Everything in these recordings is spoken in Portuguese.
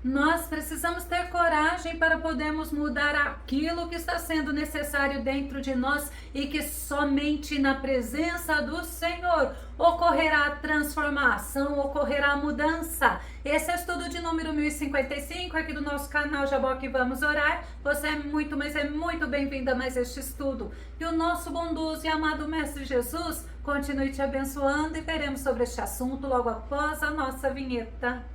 Nós precisamos ter coragem para podermos mudar aquilo que está sendo necessário dentro de nós e que somente na presença do Senhor ocorrerá a transformação, ocorrerá a mudança. Esse é o estudo de número 1055 aqui do nosso canal Jaboque Vamos Orar. Você é muito, mas é muito bem-vinda a mais este estudo. Que o nosso bondoso e amado Mestre Jesus continue te abençoando e veremos sobre este assunto logo após a nossa vinheta.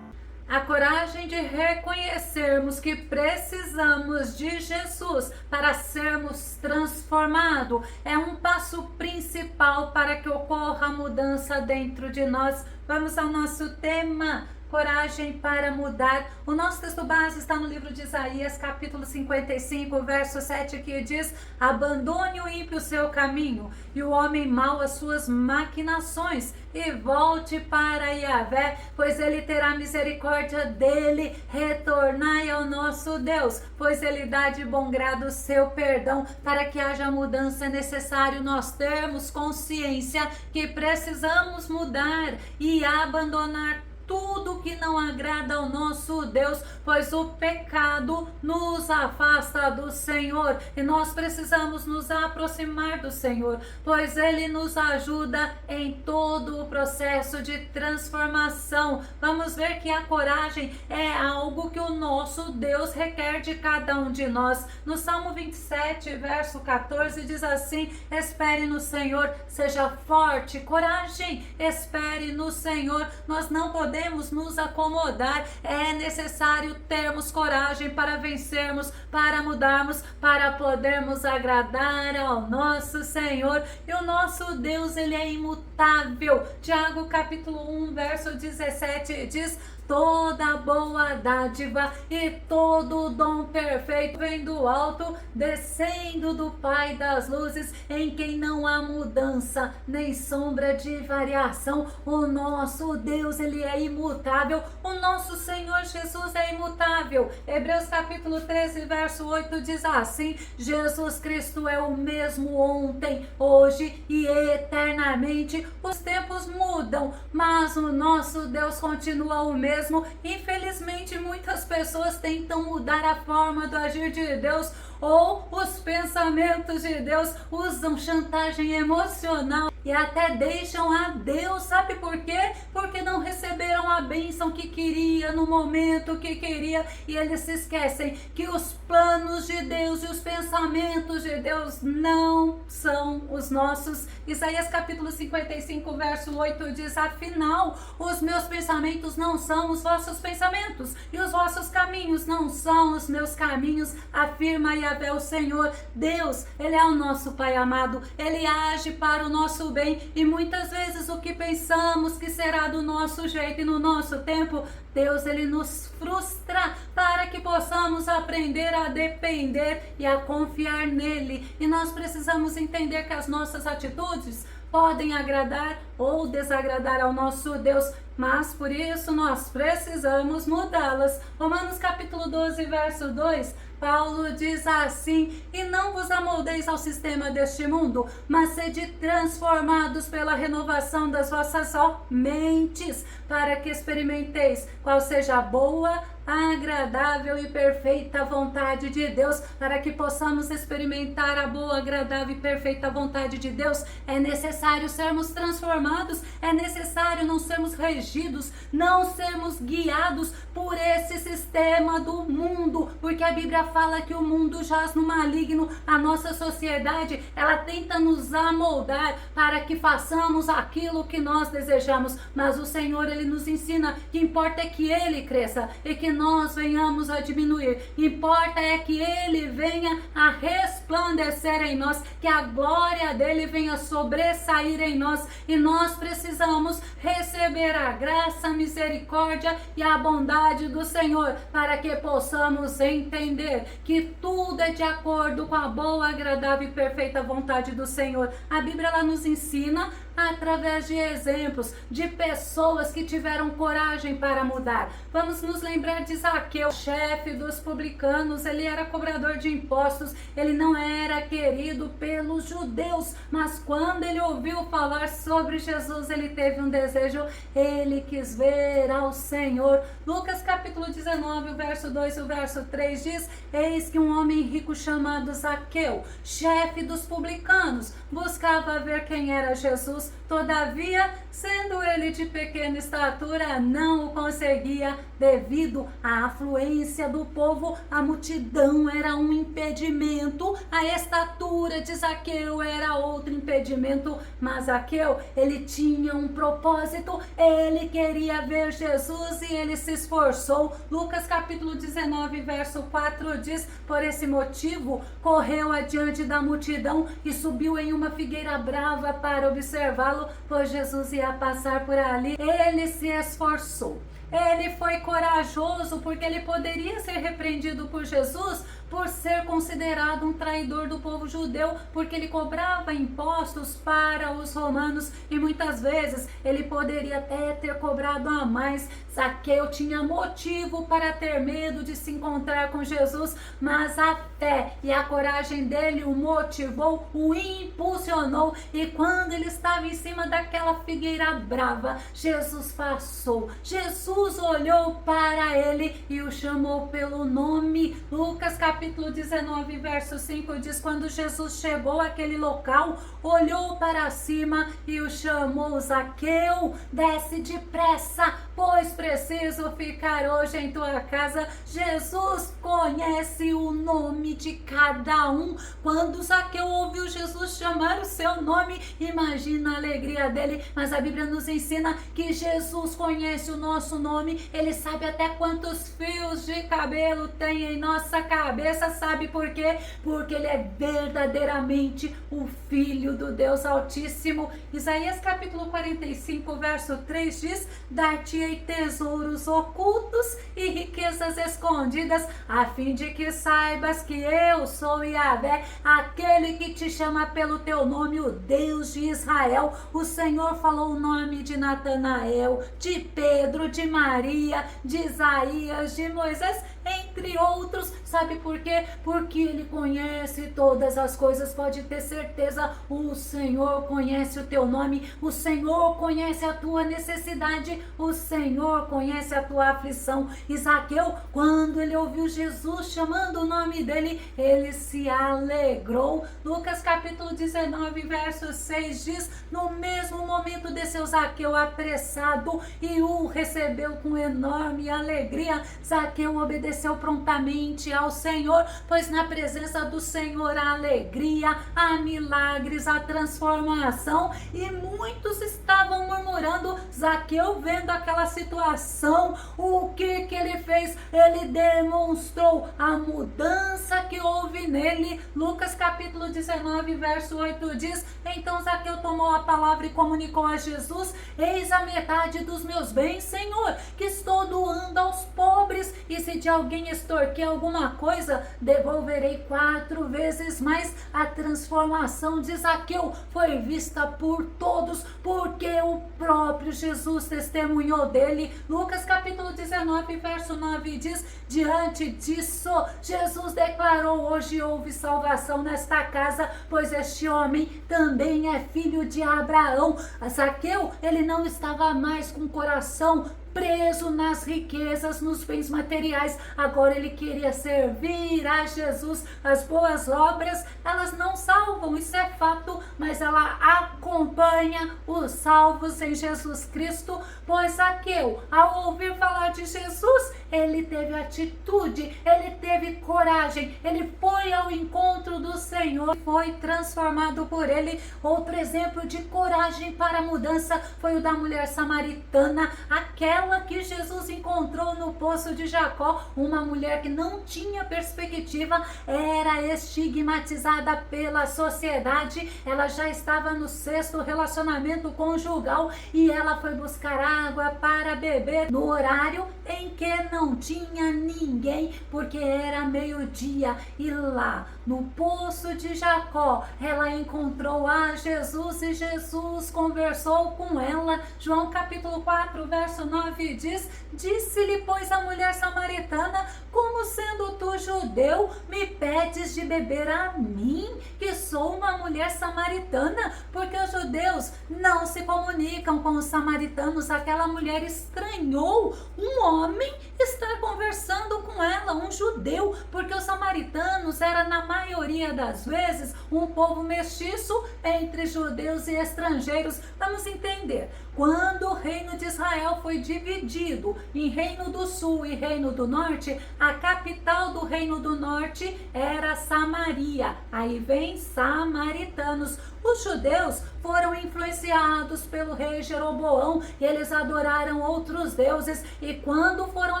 A coragem de reconhecermos que precisamos de Jesus para sermos transformados é um passo principal para que ocorra a mudança dentro de nós. Vamos ao nosso tema: coragem para mudar. O nosso texto base está no livro de Isaías, capítulo 55, verso 7, que diz: abandone o ímpio o seu caminho e o homem mau as suas maquinações, e volte para Yahvé, pois ele terá misericórdia dele. Retornai ao nosso Deus, pois ele dá de bom grado o seu perdão. Para que haja mudança é necessário nós termos consciência que precisamos mudar e abandonar tudo que não agrada ao nosso Deus, pois o pecado nos afasta do Senhor e nós precisamos nos aproximar do Senhor, pois Ele nos ajuda em todo o processo de transformação. Vamos ver que a coragem é algo que o nosso Deus requer de cada um de nós. No Salmo 27, verso 14, diz assim: espere no Senhor, seja forte, coragem, espere no Senhor. Nós não podemos nos acomodar, é necessário termos coragem para vencermos, para mudarmos, para podermos agradar ao nosso Senhor. E o nosso Deus, ele é imutável. Tiago capítulo 1, verso 17 diz: toda boa dádiva e todo dom perfeito vem do alto, descendo do Pai das luzes, em quem não há mudança nem sombra de variação. O nosso Deus, ele é imutável. O nosso Senhor Jesus é imutável. Hebreus capítulo 13, verso 8 diz assim: Jesus Cristo é o mesmo ontem, hoje e eternamente. Os tempos mudam, mas o nosso Deus continua o mesmo. Infelizmente, muitas pessoas tentam mudar a forma do agir de Deus ou os pensamentos de Deus, usam chantagem emocional e até deixam a Deus. Sabe por quê? Porque não receberam a bênção que queria no momento que queria, e eles se esquecem que os planos de Deus e os pensamentos de Deus não são os nossos. Isaías capítulo 55, verso 8 diz: afinal, os meus pensamentos não são os vossos pensamentos, e os vossos caminhos não são os meus caminhos, afirma Yahvé, o Senhor. Deus, ele é o nosso Pai amado, ele age para o nosso bem, e muitas vezes o que pensamos que será do nosso jeito e no nosso tempo, Deus, ele nos frustra para que possamos aprender a depender e a confiar nele. E nós precisamos entender que as nossas atitudes podem agradar ou desagradar ao nosso Deus, mas por isso nós precisamos mudá-las. Romanos capítulo 12, verso 2, Paulo diz assim: e não vos amoldeis ao sistema deste mundo, mas sede transformados pela renovação das vossas mentes, para que experimenteis qual seja a boa, agradável e perfeita vontade de Deus. Para que possamos experimentar a boa, agradável e perfeita vontade de Deus, é necessário sermos transformados, é necessário não sermos regidos, não sermos guiados por esse sistema do mundo, porque a Bíblia fala que o mundo jaz no maligno. A nossa sociedade, ela tenta nos amoldar para que façamos aquilo que nós desejamos, mas o Senhor, ele nos ensina que importa é que ele cresça e que nós venhamos a diminuir. Importa é que ele venha a resplandecer em nós, que a glória dele venha sobressair em nós, e nós precisamos receber a graça, a misericórdia e a bondade do Senhor, para que possamos entender que tudo é de acordo com a boa, agradável e perfeita vontade do Senhor. A Bíblia, ela nos ensina através de exemplos, de pessoas que tiveram coragem para mudar. Vamos nos lembrar de Zaqueu, chefe dos publicanos. Ele era cobrador de impostos, ele não era querido pelos judeus, mas quando ele ouviu falar sobre Jesus, ele teve um desejo, ele quis ver ao Senhor. Lucas capítulo 19, o verso 2 e o verso 3 diz: eis que um homem rico chamado Zaqueu, chefe dos publicanos, buscava ver quem era Jesus. Todavia, sendo ele de pequena estatura, não o conseguia devido à afluência do povo. A multidão era um impedimento, a estatura de Zaqueu era outro impedimento, mas Zaqueu, ele tinha um propósito, ele queria ver Jesus e ele se esforçou. Lucas capítulo 19, verso 4 diz: por esse motivo, correu adiante da multidão e subiu em uma figueira brava para observá-lo, pois Jesus ia passar por ali. Ele se esforçou. Ele foi corajoso porque ele poderia ser repreendido por Jesus por ser considerado um traidor do povo judeu, porque ele cobrava impostos para os romanos e muitas vezes ele poderia até ter cobrado a mais. Zaqueu tinha motivo para ter medo de se encontrar com Jesus, mas a fé e a coragem dele o motivou, o impulsionou, e quando ele estava em cima daquela figueira brava, Jesus passou. Jesus olhou para ele e o chamou pelo nome. Lucas capítulo 19, verso 5 diz: quando Jesus chegou àquele local, olhou para cima e o chamou: Zaqueu, desce depressa, pois preciso ficar hoje em tua casa. Jesus conhece o nome de cada um. Quando Zaqueu ouviu Jesus chamar o seu nome, imagina a alegria dele. Mas a Bíblia nos ensina que Jesus conhece o nosso nome. Ele sabe até quantos fios de cabelo tem em nossa cabeça. Sabe por quê? Porque ele é verdadeiramente o Filho do Deus Altíssimo. Isaías capítulo 45, verso 3 diz: dar-te-ei tesouros ocultos e riquezas escondidas, a fim de que saibas que eu sou Yahvé, aquele que te chama pelo teu nome, o Deus de Israel. O Senhor falou o nome de Natanael, de Pedro, de Maria, de Isaías, de Moisés, entre outros. Sabe por quê? Porque ele conhece todas as coisas. Pode ter certeza, o Senhor conhece o teu nome, o Senhor conhece a tua necessidade, o Senhor conhece a tua aflição. Zaqueu, quando ele ouviu Jesus chamando o nome dele, ele se alegrou. Lucas capítulo 19, verso 6 diz: no mesmo momento desceu Zaqueu apressado e o recebeu com enorme alegria. Zaqueu obedeceu prontamente ao Senhor, pois na presença do Senhor há alegria, há milagres, há transformação. E muitos estavam murmurando. Zaqueu, vendo aquela situação, o que ele fez? Ele demonstrou a mudança que houve nele. Lucas capítulo 19, verso 8 diz: então Zaqueu tomou a palavra e comunicou a Jesus: eis a metade dos meus bens, Senhor, que estou doando aos pobres, e se de alguém extorquir alguma coisa, devolverei 4 vezes mais. A transformação de Zaqueu foi vista por todos, porque o próprio Jesus testemunhou dele. Lucas capítulo 19, verso 9 diz: diante disso, Jesus declarou: hoje houve salvação nesta casa, pois este homem também é filho de Abraão. Zaqueu, ele não estava mais com o coração preso nas riquezas, nos bens materiais. Agora ele queria servir a Jesus. As boas obras, elas não salvam, isso é fato, mas ela acompanha os salvos em Jesus Cristo. Pois Zaqueu, ao ouvir falar de Jesus, ele teve atitude, ele teve coragem, ele foi ao encontro do Senhor, foi transformado por ele. Outro exemplo de coragem para a mudança foi o da mulher samaritana, aquela que Jesus encontrou no poço de Jacó, uma mulher que não tinha perspectiva, era estigmatizada pela sociedade, ela já estava no 6º relacionamento conjugal e ela foi buscar água para beber no horário em que não tinha ninguém, porque era meio-dia, e lá no poço poço de Jacó, ela encontrou a Jesus e Jesus conversou com ela. João capítulo 4, verso 9 diz: disse-lhe, pois, a mulher samaritana: como sendo tu judeu, me pedes de beber a mim, que sou uma mulher samaritana? Porque os judeus não se comunicam com os samaritanos. Aquela mulher estranhou um homem estar conversando com ela, um judeu, porque os samaritanos eram, na maioria das vezes, um povo mestiço entre judeus e estrangeiros. Vamos entender. Quando o reino de Israel foi dividido em Reino do Sul e Reino do Norte, a capital do Reino do Norte era Samaria. Aí vem samaritanos. Os judeus foram influenciados pelo rei Jeroboão e eles adoraram outros deuses, e quando foram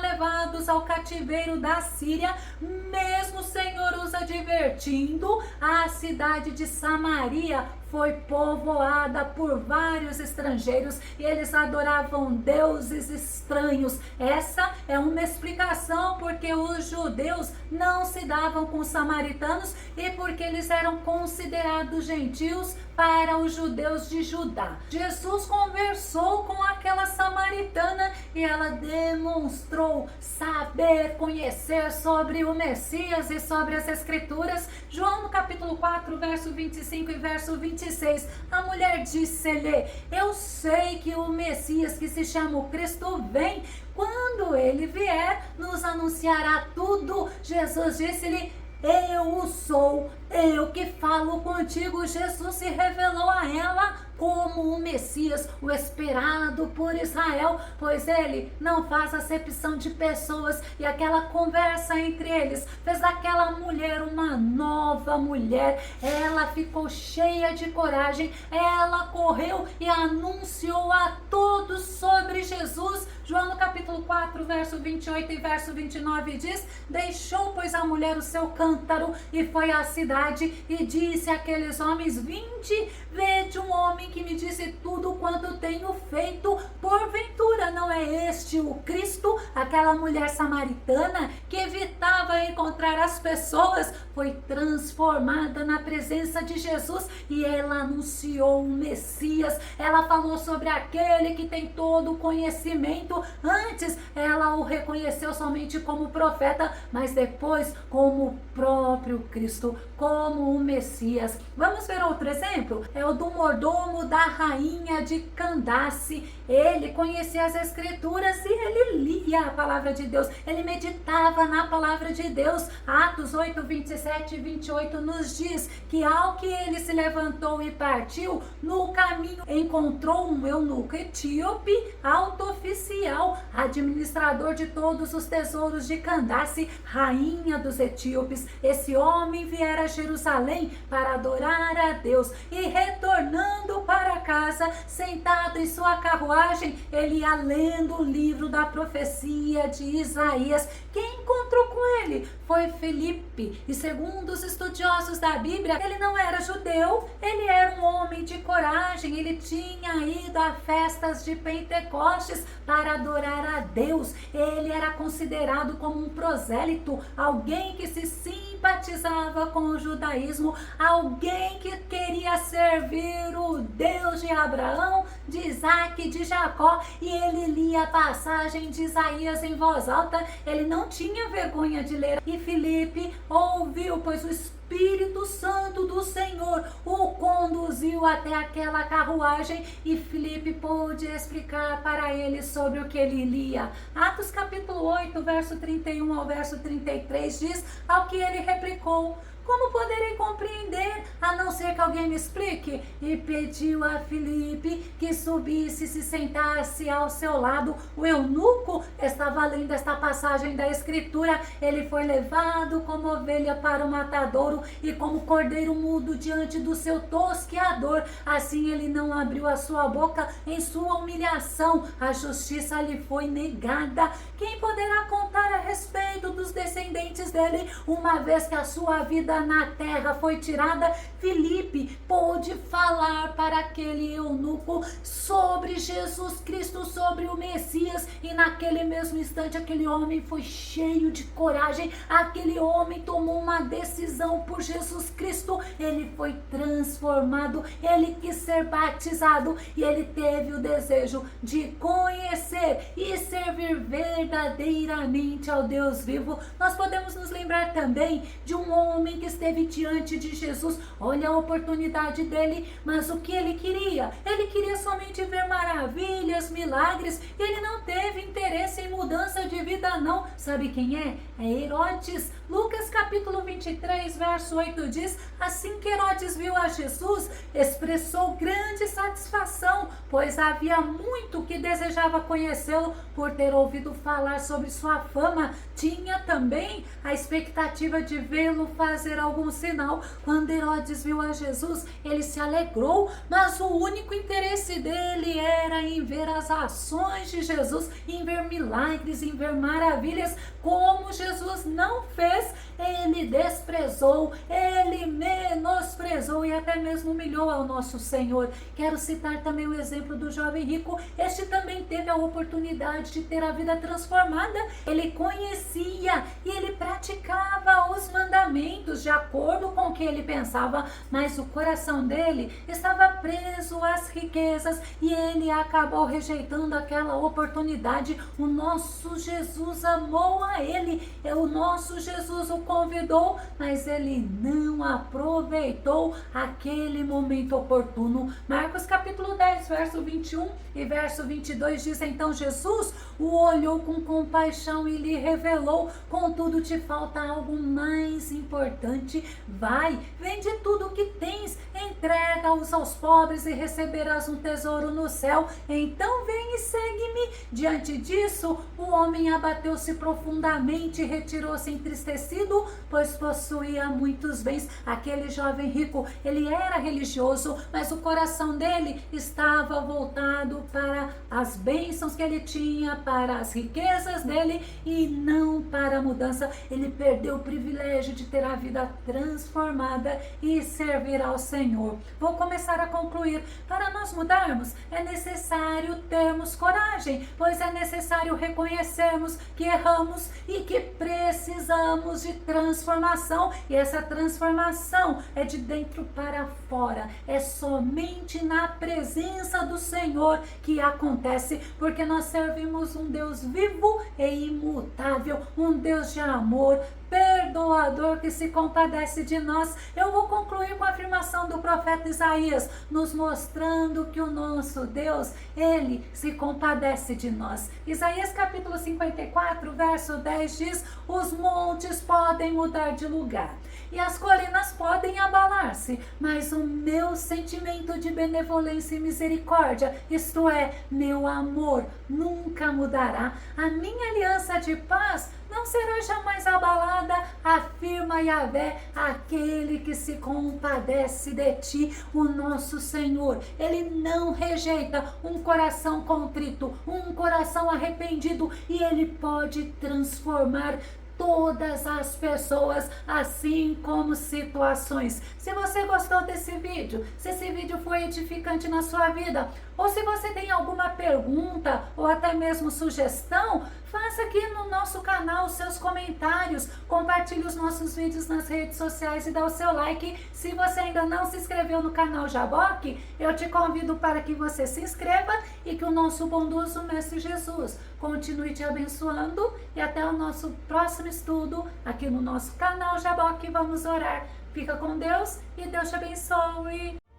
levados ao cativeiro da Síria, mesmo o Senhor os advertindo, a cidade de Samaria foi povoada por vários estrangeiros e eles adoravam deuses estranhos. Essa é uma explicação porque os judeus não se davam com os samaritanos e porque eles eram considerados gentios para os judeus de Judá. Jesus conversou com aquela samaritana e ela demonstrou saber, conhecer sobre o Messias e sobre as Escrituras. João no capítulo 4, verso 25 e verso 26, a mulher disse-lhe: eu sei que o Messias, que se chama o Cristo, vem. Quando ele vier, nos anunciará tudo. Jesus disse-lhe: eu sou, eu que falo contigo. Jesus se revelou a ela como o Messias, o esperado por Israel, pois ele não faz acepção de pessoas, e aquela conversa entre eles fez daquela mulher uma nova mulher. Ela ficou cheia de coragem, ela correu e anunciou a todos sobre Jesus. João no capítulo 4, verso 28 e verso 29 diz: deixou, pois, a mulher o seu cântaro e foi à cidade e disse àqueles homens: vinde, vede um homem que me disse tudo quanto tenho feito. Porventura não é este o Cristo? Aquela mulher samaritana que evitava encontrar as pessoas foi transformada na presença de Jesus e ela anunciou o Messias. Ela falou sobre aquele que tem todo o conhecimento. Antes ela o reconheceu somente como profeta, mas depois como o próprio Cristo, como o Messias. Vamos ver outro exemplo? É o do mordomo da rainha de Candace. Ele conhecia as Escrituras e ele lia a palavra de Deus, ele meditava na palavra de Deus. Atos 8, 27 e 28 nos diz que ao que ele se levantou e partiu, no caminho encontrou um eunuco etíope, alto oficial, administrador de todos os tesouros de Candace, rainha dos etíopes. Esse homem viera a Jerusalém para adorar a Deus e, retornando para casa, sentado em sua carruagem, ele ia lendo o livro da profecia de Isaías. Quem encontrou com ele foi Filipe, e segundo os estudiosos da Bíblia, ele não era judeu, ele era um homem de coragem, ele tinha ido a festas de Pentecostes para adorar a Deus. Ele era considerado como um prosélito, alguém que se simpatizava com o judaísmo, alguém que queria servir o Deus de Abraão, de Isaac e de Jacó, e ele lia a passagem de Isaías em voz alta. Ele não tinha vergonha de ler, e Filipe ouviu, pois o Espírito Santo do Senhor o conduziu até aquela carruagem e Filipe pôde explicar para ele sobre o que ele lia. Atos capítulo 8, verso 31 ao verso 33 diz: ao que ele replicou: como poderei compreender, a não ser que alguém me explique? E pediu a Filipe que subisse e se sentasse ao seu lado. O eunuco estava lendo esta passagem da Escritura. Ele foi levado como ovelha para o matadouro e como cordeiro mudo diante do seu tosqueador. Assim ele não abriu a sua boca em sua humilhação. A justiça lhe foi negada. Quem poderá contar a respeito dos descendentes dele, uma vez que a sua vida na terra foi tirada? Filipe pôde falar para aquele eunuco sobre Jesus Cristo, sobre o Messias, e naquele mesmo instante aquele homem foi cheio de coragem, aquele homem tomou uma decisão por Jesus Cristo, ele foi transformado, ele quis ser batizado e ele teve o desejo de conhecer e servir verdadeiramente ao Deus vivo. Nós podemos nos lembrar também de um homem que esteve diante de Jesus. Olha a oportunidade dele, mas o que ele queria? Ele queria somente ver maravilhas, milagres, e ele não teve interesse em mudança de vida não. Sabe quem é? É Herodes. Lucas capítulo 23, verso 8 diz: assim que Herodes viu a Jesus, expressou grande satisfação, pois havia muito que desejava conhecê-lo por ter ouvido falar sobre sua fama. Tinha também a expectativa de vê-lo fazer algum sinal. Quando Herodes viu a Jesus, ele se alegrou, mas o único interesse dele era em ver as ações de Jesus, em ver milagres, em ver maravilhas. Como Jesus não fez, ele desprezou, ele menosprezou e até mesmo humilhou ao nosso Senhor. Quero citar também o exemplo do jovem rico. Este também teve a oportunidade de ter a vida transformada. Ele conhecia e ele praticava os mandamentos de acordo com o que ele pensava, mas o coração dele estava preso às riquezas e ele acabou rejeitando aquela oportunidade. O nosso Jesus amou a ele, o nosso Jesus o convidou, mas ele não aproveitou aquele momento oportuno. Marcos capítulo 10, verso 21 e verso 22 diz: então Jesus o olhou com compaixão e lhe revelou: contudo te falta algo mais importante. Vai, vende tudo o que tens, entrega-os aos pobres e receberás um tesouro no céu. Então vem e segue-me. Diante disso, o homem abateu-se profundamente e retirou-se entristecido, pois possuía muitos bens. Aquele jovem rico, ele era religioso, mas o coração dele estava voltado para as bênçãos que ele tinha, para as riquezas dele e não para a mudança. Ele perdeu o privilégio de ter a vida transformada e servir ao Senhor. Vou começar a concluir. Para nós mudarmos, é necessário termos coragem, pois é necessário reconhecermos que erramos e que precisamos de transformação, e essa transformação é de dentro para fora. É somente na presença do Senhor que acontece, porque nós servimos um Deus vivo e imutável, um Deus de amor, perdoador, que se compadece de nós. Eu vou concluir com a afirmação do profeta Isaías, nos mostrando que o nosso Deus, ele se compadece de nós. Isaías capítulo 54, verso 10 diz: os montes podem mudar de lugar e as colinas podem abalar-se, mas o meu sentimento de benevolência e misericórdia, isto é, meu amor, nunca mudará. A minha aliança de paz não será jamais abalada, afirma Yahvé, aquele que se compadece de ti. O nosso Senhor, ele não rejeita um coração contrito, um coração arrependido, e ele pode transformar todas as pessoas, assim como situações. Se você gostou desse vídeo, se esse vídeo foi edificante na sua vida, ou se você tem alguma pergunta ou até mesmo sugestão, faça aqui no nosso canal os seus comentários, compartilhe os nossos vídeos nas redes sociais e dá o seu like. Se você ainda não se inscreveu no canal Jaboque, eu te convido para que você se inscreva e que o nosso bondoso Mestre Jesus continue te abençoando, e até o nosso próximo estudo aqui no nosso canal Jaboque. Vamos orar. Fica com Deus e Deus te abençoe.